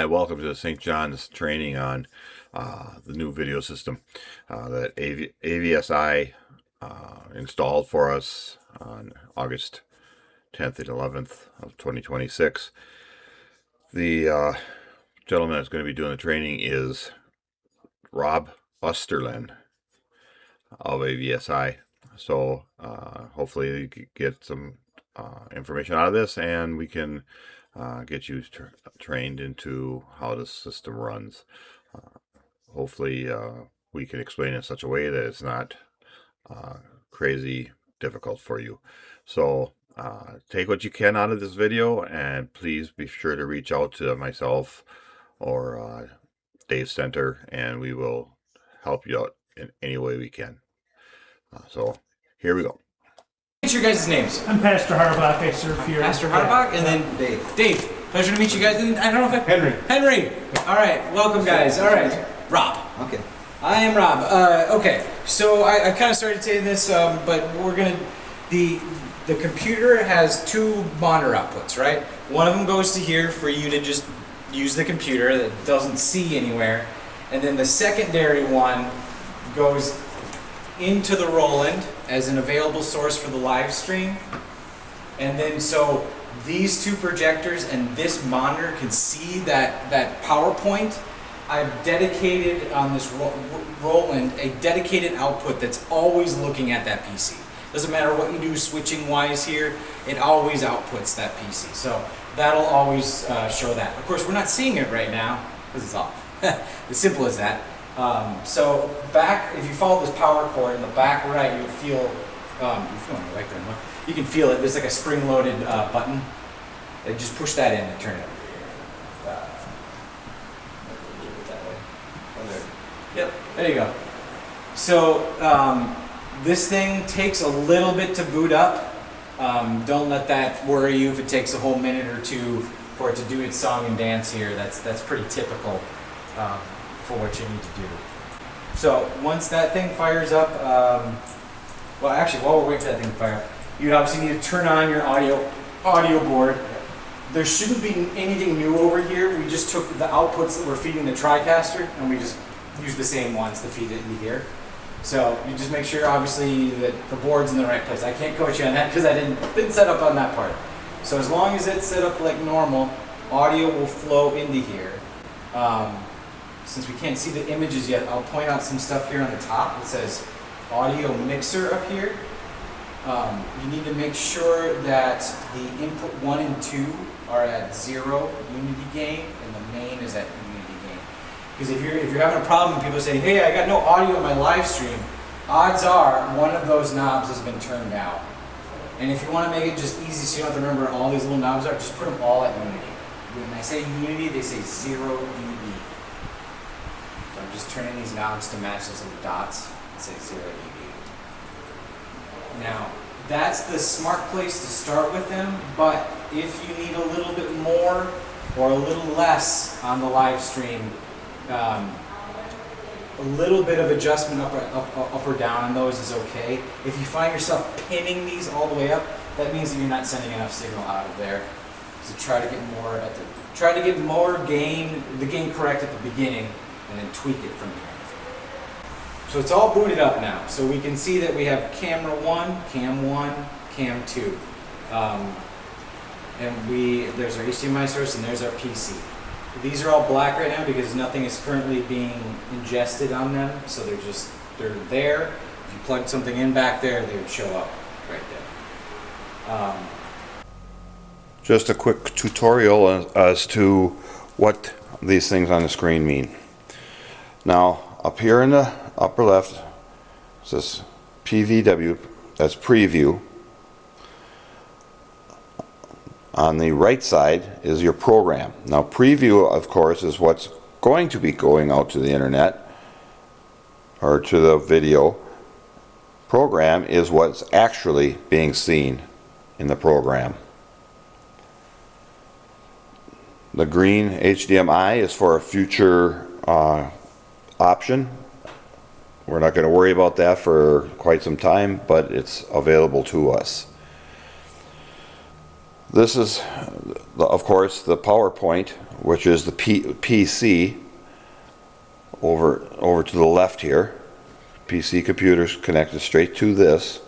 Hi, welcome to the St. Johns training on the new video system that AVSI installed for us on August 10th and 11th of 2026. The gentleman that's going to be doing the training is Rob Osterlin of AVSI. So hopefully you can get some information out of this, and we can get you trained into how the system runs. Hopefully we can explain it in such a way that it's not crazy difficult for you. So take what you can out of this video, and please be sure to reach out to myself or Dave Center, and we will help you out in any way we can. So here we go. What's your guys' names? I'm Pastor Harbach. I serve here. Pastor Harbach, and then Dave. Pleasure to meet you guys. And I don't know if Henry. All right. Welcome, guys. All right. Rob. Okay. I am Rob. Okay. So I kind of started saying this, but we're gonna the computer has two monitor outputs, right? One of them goes to here for you to just use the computer that doesn't see anywhere, and then the secondary one goes into the Roland as an available source for the live stream. And then so these two projectors and this monitor can see that PowerPoint. I've dedicated on this Roland a dedicated output that's always looking at that PC. Doesn't matter what you do switching wise here, it always outputs that PC. So that'll always show that. Of course, we're not seeing it right now because it's off. As simple as that. So back, if you follow this power cord in the back right, you'll feel, you're feeling it right there, huh? You can feel it. There's like a spring-loaded button. And just push that in and turn it over here. That way. Oh, there. Yep, there you go. So this thing takes a little bit to boot up. Don't let that worry you if it takes a whole minute or two for it to do its song and dance here. That's pretty typical. For what you need to do. So once that thing fires up, well actually while we're waiting for that thing to fire up, you obviously need to turn on your audio board. There shouldn't be anything new over here. We just took the outputs that we're feeding the TriCaster and we just use the same ones to feed it into here. So you just make sure obviously that the board's in the right place. I can't coach you on that because I didn't set up on that part. So as long as it's set up like normal, audio will flow into here. Since we can't see the images yet, I'll point out some stuff here on the top that says audio mixer up here. You need to make sure that the input 1 and 2 are at 0 unity gain and the main is at unity gain. Because if you're having a problem and people say, hey, I got no audio in my live stream, odds are one of those knobs has been turned out. And if you want to make it just easy so you don't have to remember all these little knobs are, just put them all at unity. When I say unity, they say 0 dB. I'm just turning these knobs to match those little dots and say 0 dB. Now, that's the smart place to start with them, but if you need a little bit more or a little less on the live stream, a little bit of adjustment up or down on those is okay. If you find yourself pinning these all the way up, that means that you're not sending enough signal out of there. So try to get more gain, the gain correct at the beginning, and then tweak it from there. So it's all booted up now. So we can see that we have camera 1, cam 2. And there's our HDMI source and there's our PC. These are all black right now because nothing is currently being ingested on them. So they're there. If you plugged something in back there, they would show up right there. Just a quick tutorial as to what these things on the screen mean. Now, up here in the upper left, it says PVW, that's preview. On the right side is your program. Now, preview, of course, is what's going to be going out to the internet or to the video. Program is what's actually being seen in the program. The green HDMI is for a future option. We're not going to worry about that for quite some time, but it's available to us. This is, of course, the PowerPoint which is the PC over to the left here. PC computer's connected straight to this.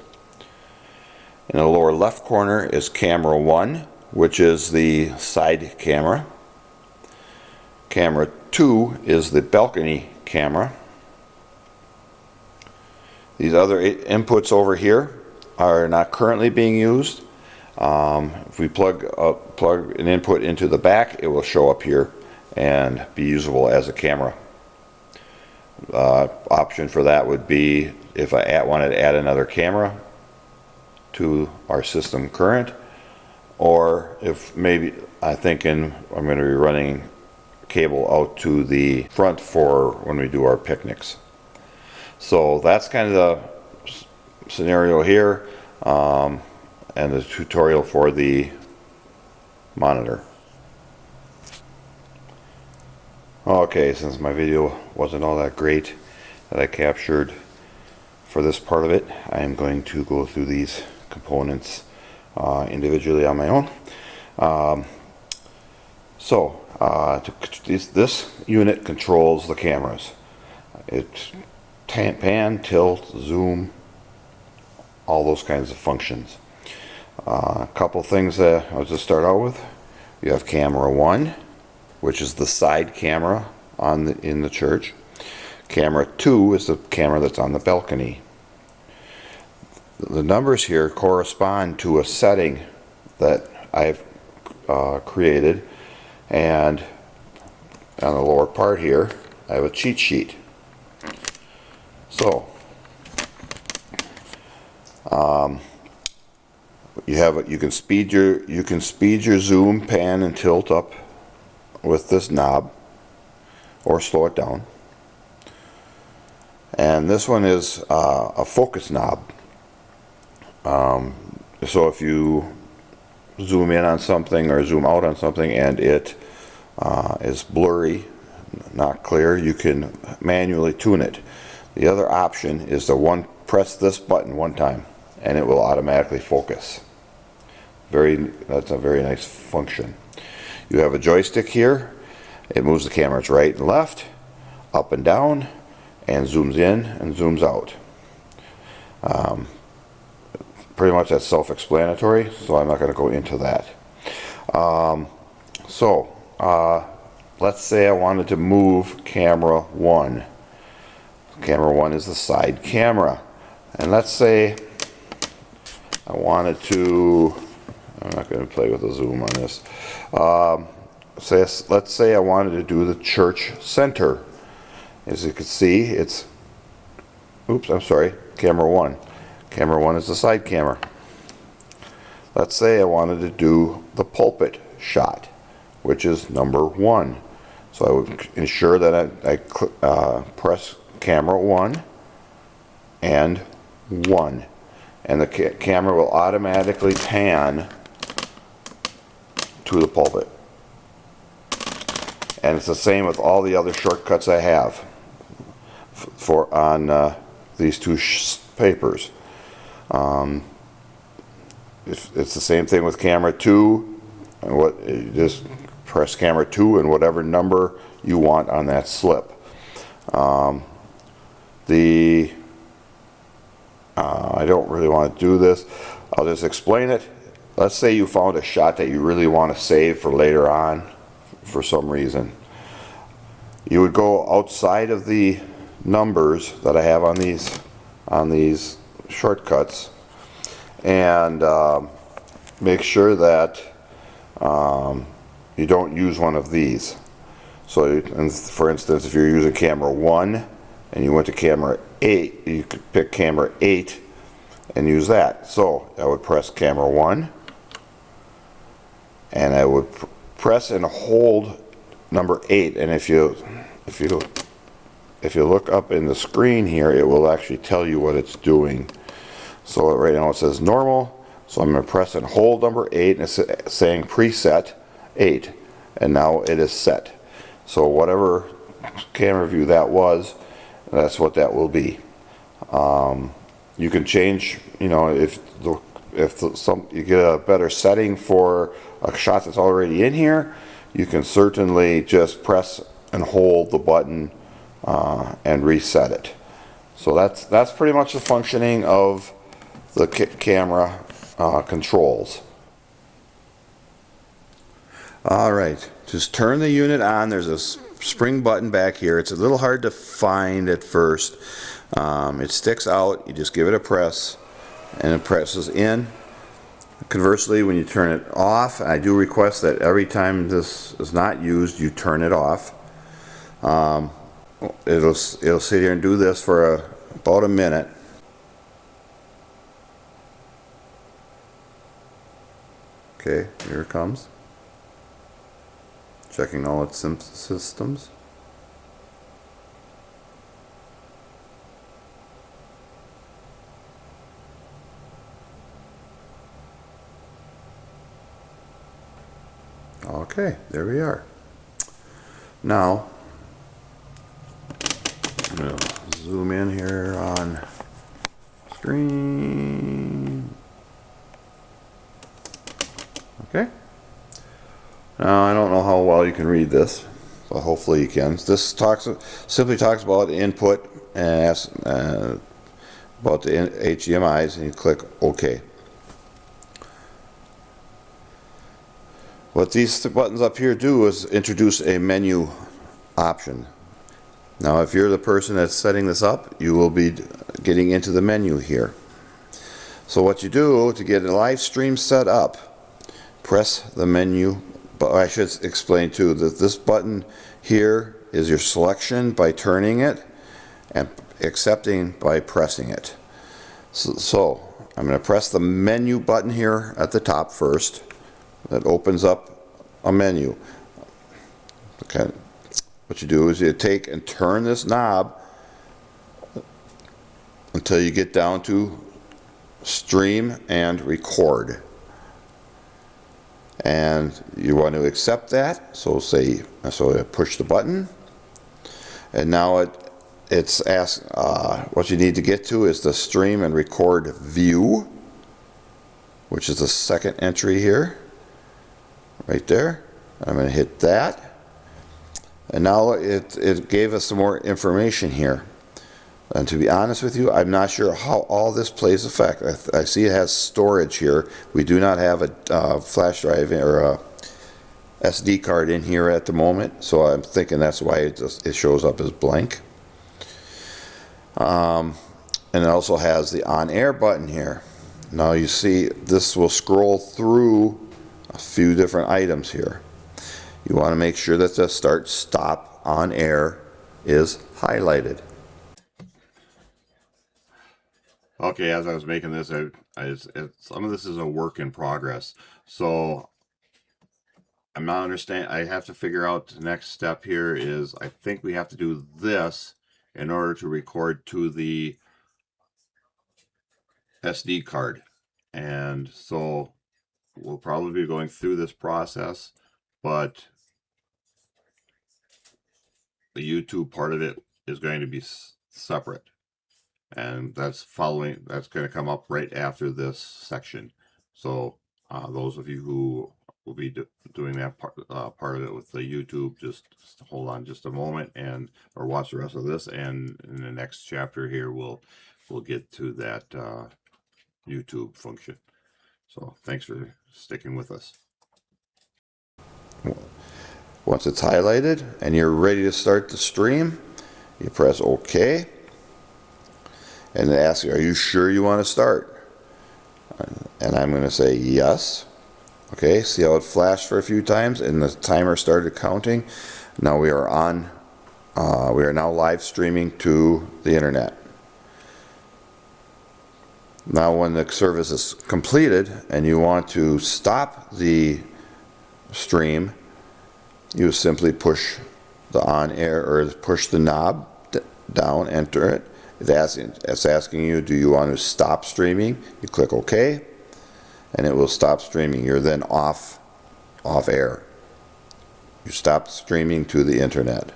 In the lower left corner is camera 1, which is the side camera. Camera 2 is the balcony camera. These other inputs over here are not currently being used. If we plug an input into the back, it will show up here and be usable as a camera. Option for that would be if I wanted to add another camera to our system current, or if maybe I'm going to be running cable out to the front for when we do our picnics. So that's kind of the scenario here, and the tutorial for the monitor. Okay, since my video wasn't all that great that I captured for this part of it, I am going to go through these components individually on my own. This unit controls the cameras. It's pan, tilt, zoom, all those kinds of functions. A couple things that I'll just start out with. You have camera 1, which is the side camera in the church. Camera 2 is the camera that's on the balcony. The numbers here correspond to a setting that I've created, and on the lower part here I have a cheat sheet. So you can speed your zoom, pan, and tilt up with this knob, or slow it down. And this one is a focus knob. So if you zoom in on something or zoom out on something and it is blurry, not clear, you can manually tune it. The other option is to press this button one time and it will automatically focus. That's a very nice function. You have a joystick here. It moves the cameras right and left, up and down, and zooms in and zooms out. Pretty much that's self-explanatory, so I'm not going to go into that. Let's say I wanted to move camera 1. Camera 1 is the side camera. And let's say I wanted to, I'm not going to play with the zoom on this. Let's say I wanted to do the church center. As you can see, it's, camera 1. Camera 1 is the side camera. Let's say I wanted to do the pulpit shot, which is number 1. So I would ensure that I press camera 1 and 1. And the camera will automatically pan to the pulpit. And it's the same with all the other shortcuts I have on these two papers. It's the same thing with camera 2. And just press camera 2 and whatever number you want on that slip. I don't really want to do this. I'll just explain it. Let's say you found a shot that you really want to save for later on for some reason. You would go outside of the numbers that I have on these shortcuts and make sure that you don't use one of these. So, for instance, if you're using camera 1 and you went to camera 8, you could pick camera 8 and use that. So I would press camera 1 and I would press and hold number 8, and if you look up in the screen here, it will actually tell you what it's doing. So right now it says normal, so I'm going to press and hold number 8, and it's saying preset 8, and now it is set. So whatever camera view that was, that's what that will be. You can change, if you get a better setting for a shot that's already in here, you can certainly just press and hold the button and reset it. So that's pretty much the functioning of the camera controls. All right, just turn the unit on. There's a spring button back here. It's a little hard to find at first. It sticks out. You just give it a press and it presses in. Conversely, when you turn it off, I do request that every time this is not used, you turn it off. It'll sit here and do this for about a minute. Okay, here it comes. Checking all its systems. Okay, there we are. Now, I'm going to zoom in here on screen. Okay. Now, I don't know how well you can read this, but hopefully you can. This simply talks about input and asks about the HDMIs, and you click OK. What these buttons up here do is introduce a menu option. Now, if you're the person that's setting this up, you will be getting into the menu here. So what you do to get a live stream set up, press the menu. But I should explain too that this button here is your selection by turning it and accepting by pressing it. So I'm going to press the menu button here at the top first. That opens up a menu. Okay. What you do is you take and turn this knob until you get down to stream and record. And you want to accept that, so push the button, and now it's asked what you need to get to is the stream and record view, which is the second entry here, right there. I'm going to hit that, and now it gave us some more information here. And to be honest with you, I'm not sure how all this plays effect. I see it has storage here. We do not have a flash drive or a SD card in here at the moment, so I'm thinking that's why it shows up as blank. And it also has the on-air button here. Now you see this will scroll through a few different items here. You want to make sure that the start stop on air is highlighted. Okay, as I was making this, some of this is a work in progress. So I'm not understanding. I have to figure out the next step here is I think we have to do this in order to record to the SD card. And so we'll probably be going through this process, but the YouTube part of it is going to be separate. And that's going to come up right after this section. So those of you who will be doing that part of it with the YouTube, just hold on just a moment or watch the rest of this, and in the next chapter here we'll get to that YouTube function. So thanks for sticking with us. Once it's highlighted and you're ready to start the stream, you press OK. And it asks you, are you sure you want to start? And I'm going to say yes. Okay, see how it flashed for a few times and the timer started counting. Now we are on, we are now live streaming to the internet. Now when the service is completed and you want to stop the stream, you simply push the on air or push the knob down, enter it. It's asking you, do you want to stop streaming? You click OK, and it will stop streaming. You're then off air. You stopped streaming to the internet.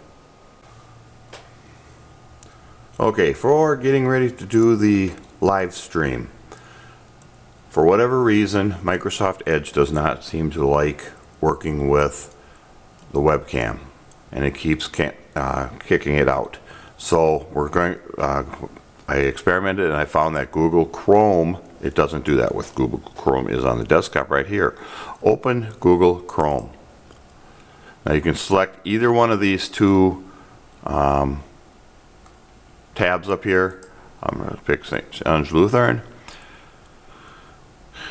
Okay, for getting ready to do the live stream, for whatever reason, Microsoft Edge does not seem to like working with the webcam, and it keeps kicking it out. So we're going, I experimented and I found that Google Chrome, it doesn't do that with Google Chrome. Is on the desktop right here. Open Google Chrome. Now you can select either one of these two tabs up here. I'm going to pick St Johns Lutheran.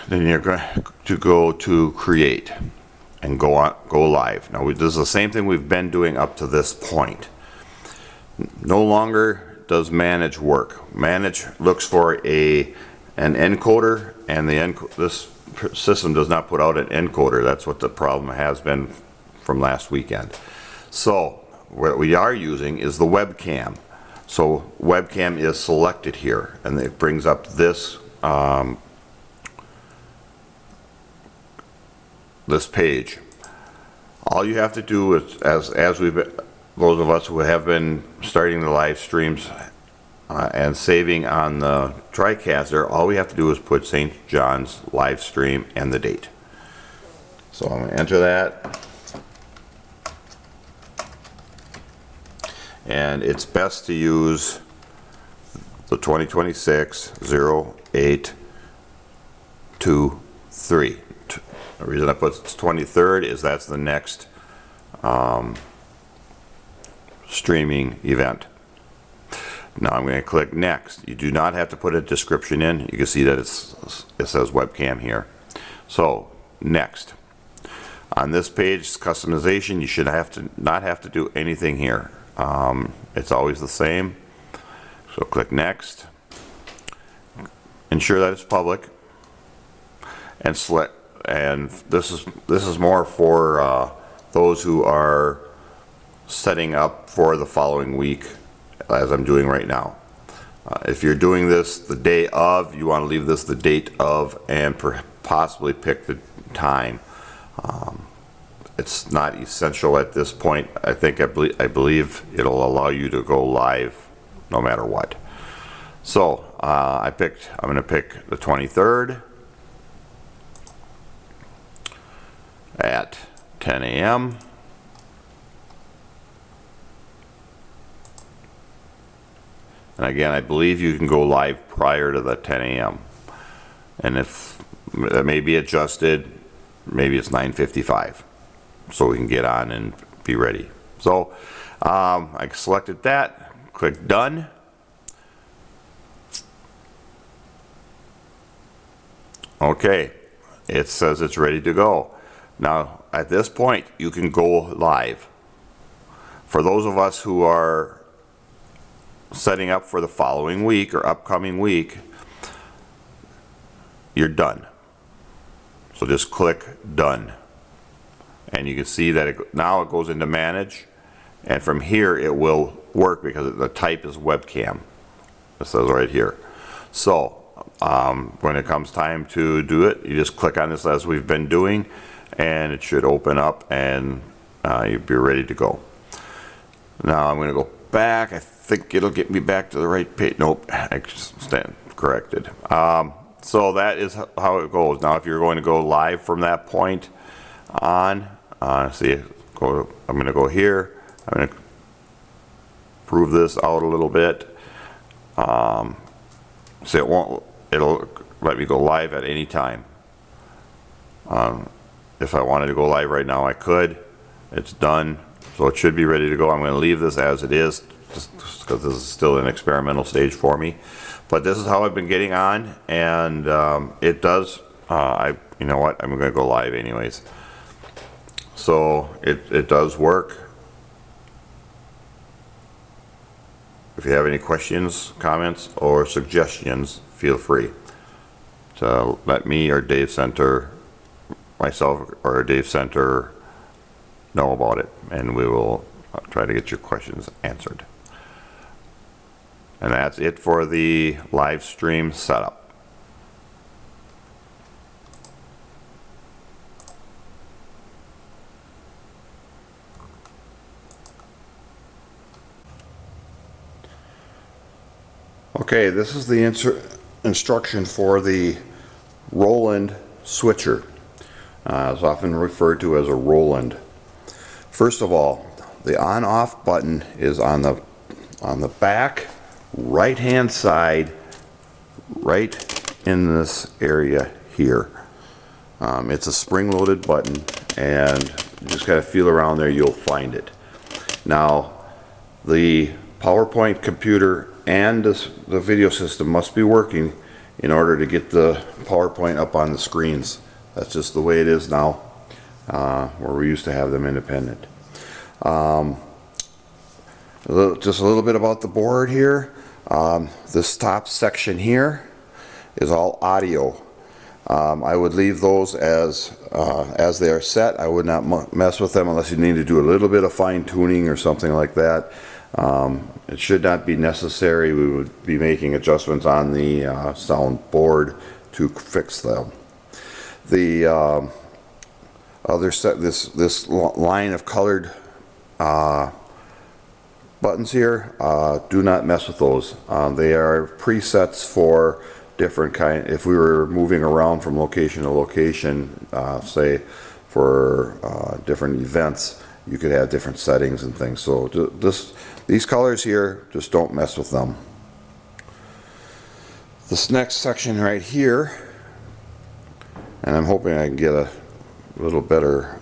Then you're going to go to Create and go live. Now this is the same thing we've been doing up to this point. No longer does Manage work. Manage looks for an encoder, and this system does not put out an encoder. That's what the problem has been from last weekend. So what we are using is the webcam. So webcam is selected here, and it brings up this this page. All you have to do is, as we've been, those of us who have been starting the live streams and saving on the TriCaster, all we have to do is put St. John's live stream and the date. So I'm going to enter that. And it's best to use the 2026-08-23. The reason I put 23rd is that's the next streaming event. Now I'm going to click next. You do not have to put a description in. You can see that it says webcam here. So next. On this page, customization, you should not have to do anything here. It's always the same. So click next. Ensure that it's public, and select. And this is more for those who are setting up for the following week, as I'm doing right now. If you're doing this the day of, you want to leave this the date of, and possibly pick the time. It's not essential at this point. I believe it'll allow you to go live no matter what. So I'm going to pick the 23rd at 10 a.m. And again, I believe you can go live prior to the 10 a.m. And if that may be adjusted, maybe it's 9:55, so we can get on and be ready. So I selected that, click done. Okay, it says it's ready to go. Now at this point you can go live. For those of us who are setting up for the following week or upcoming week, you're done. So just click done. And you can see that now it goes into manage, and from here it will work because the type is webcam. It says right here. So when it comes time to do it, you just click on this as we've been doing, and it should open up, and you'll be ready to go. Now I'm going to go back. I think it'll get me back to the right page. Nope, I stand corrected. So that is how it goes. Now if you're going to go live from that point on, I'm going to go here. I'm going to prove this out a little bit. So it'll let me go live at any time. If I wanted to go live right now, I could. It's done, so it should be ready to go. I'm going to leave this as it is, just because this is still an experimental stage for me. But this is how I've been getting on, and it does. You know what? I'm going to go live anyways. So it does work. If you have any questions, comments, or suggestions, feel free to let me or Dave Center, myself or Dave Center, know about it, and we will try to get your questions answered. And that's it for the live stream setup. Okay, this is the instruction for the Roland switcher. It's often referred to as a Roland. First of all, the on-off button is on the back right-hand side, right in this area here. It's a spring-loaded button, and you just gotta feel around there, you'll find it. Now, the PowerPoint computer and the video system must be working in order to get the PowerPoint up on the screens. That's just the way it is now, where we used to have them independent. Just a little bit about the board here. This top section here is all audio. I would leave those as they are set. I would not mess with them unless you need to do a little bit of fine tuning or something like that. It should not be necessary. We would be making adjustments on the sound board to fix them. The other set, this line of colored buttons here, do not mess with those. They are presets for different kind. If we were moving around from location to location, say for different events, you could have different settings and things. So these colors here, just don't mess with them. This next section right here, and I'm hoping I can get a little better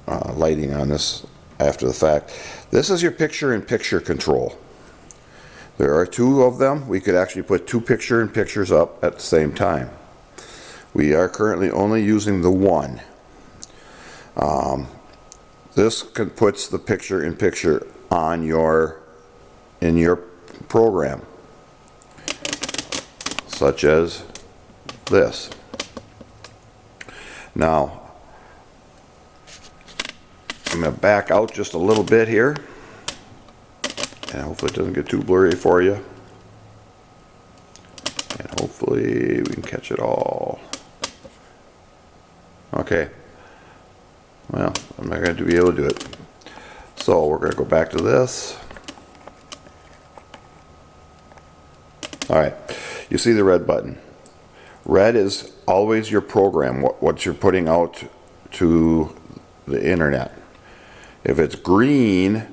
lighting on this after the fact. This is your picture-in-picture control. There are two of them. We could actually put two picture-in-pictures up at the same time. We are currently only using the one. This puts the picture-in-picture on in your program, such as this. Now, I'm going to back out just a little bit here, and hopefully it doesn't get too blurry for you. And hopefully we can catch it all. Okay. Well, I'm not going to be able to do it. So we're going to go back to this. Alright, you see the red button. Red is always your program, what you're putting out to the internet. If it's green,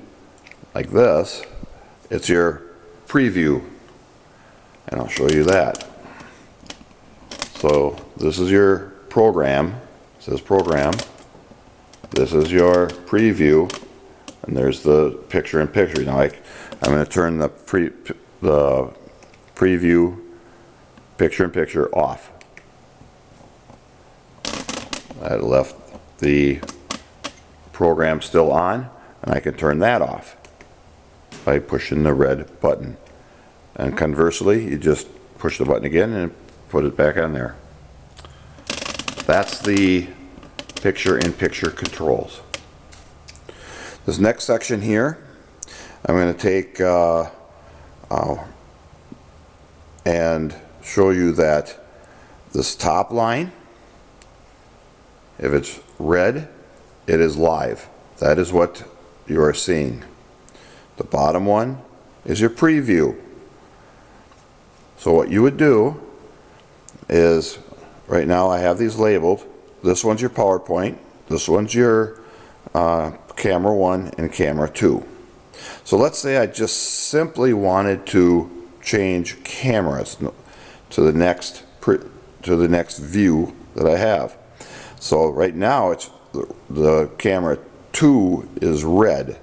like this, it's your preview. And I'll show you that. So this is your program. It says program. This is your preview. And there's the picture-in-picture. Now I'm going to turn the preview picture-in-picture off. I left the program still on, and I can turn that off by pushing the red button. And conversely, you just push the button again and put it back on there. That's the picture-in-picture controls. This next section here, I'm going to take and show you that this top line, if it's red, it is live. That is what you are seeing. The bottom one is your preview. So what you would do is, right now I have these labeled. This one's your PowerPoint. This one's your camera 1 and camera 2. So let's say I just simply wanted to change cameras to the next view that I have. So right now it's the camera 2 is red.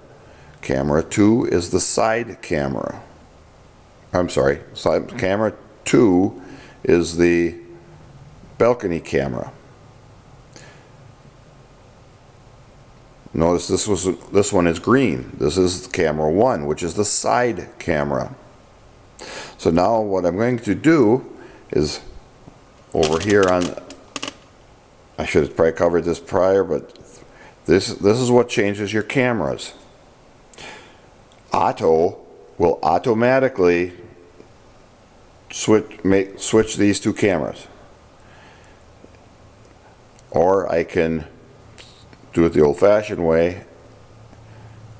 Camera 2 is the side camera. I'm sorry, camera 2 is the balcony camera. Notice this one is green. This is camera 1, which is the side camera. So now what I'm going to do is over here on, I should have probably covered this prior, but this is what changes your cameras. Auto will automatically switch these two cameras. Or I can do it the old-fashioned way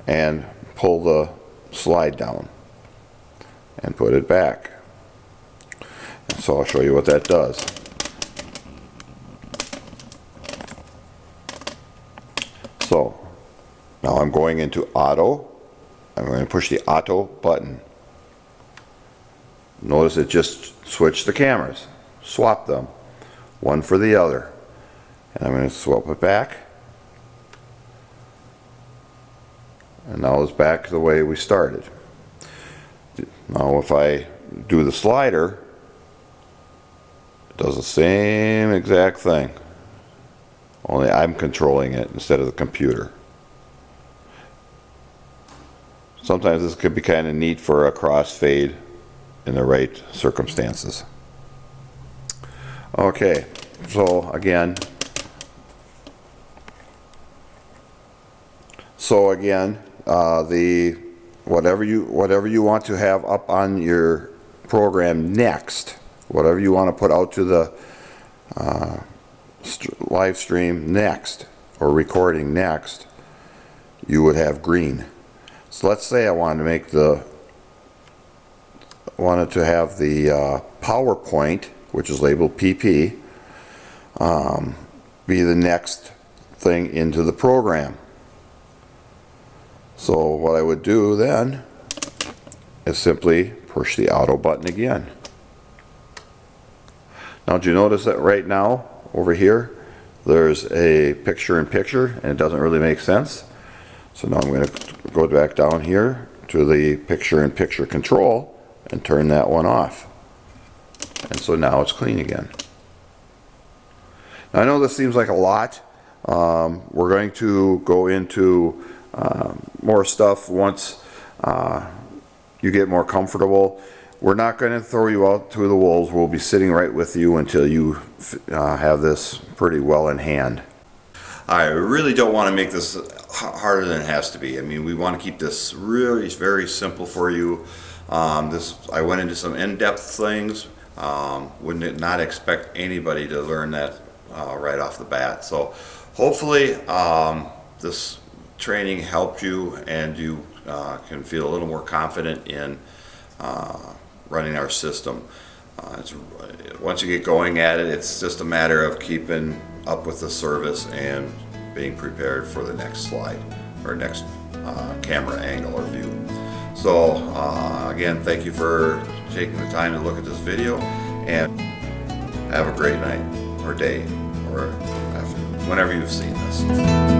and pull the slide down and put it back. And so I'll show you what that does. So Now I'm going into auto. I'm going to push the auto button. Notice it just switched the cameras, swap them, one for the other. And I'm going to swap it back. And now it's back the way we started. Now if I do the slider, it does the same exact thing. Only I'm controlling it instead of the computer. Sometimes this could be kind of neat for a crossfade in the right circumstances. Okay, so again, the whatever you want to have up on your program next, whatever you want to put out to the live stream next or recording next, you would have green. So let's say I wanted to have the PowerPoint, which is labeled PP, be the next thing into the program. So what I would do then is simply push the auto button again. Now, do you notice that right now over here there's a picture-in-picture and it doesn't really make sense? So now I'm going to go back down here to the picture-in-picture control and turn that one off. And so now it's clean again. Now I know this seems like a lot. We're going to go into more stuff once you get more comfortable. We're not going to throw you out to the wolves. We'll be sitting right with you until you have this pretty well in hand. I really don't want to make this harder than it has to be. I mean, we want to keep this really very simple for you. I went into some in-depth things. Wouldn't not expect anybody to learn that right off the bat. So hopefully this training helped you and you can feel a little more confident in running our system. Once you get going at it, it's just a matter of keeping up with the service and being prepared for the next slide or next camera angle or view. So again, thank you for taking the time to look at this video, and have a great night or day or after, whenever you've seen this.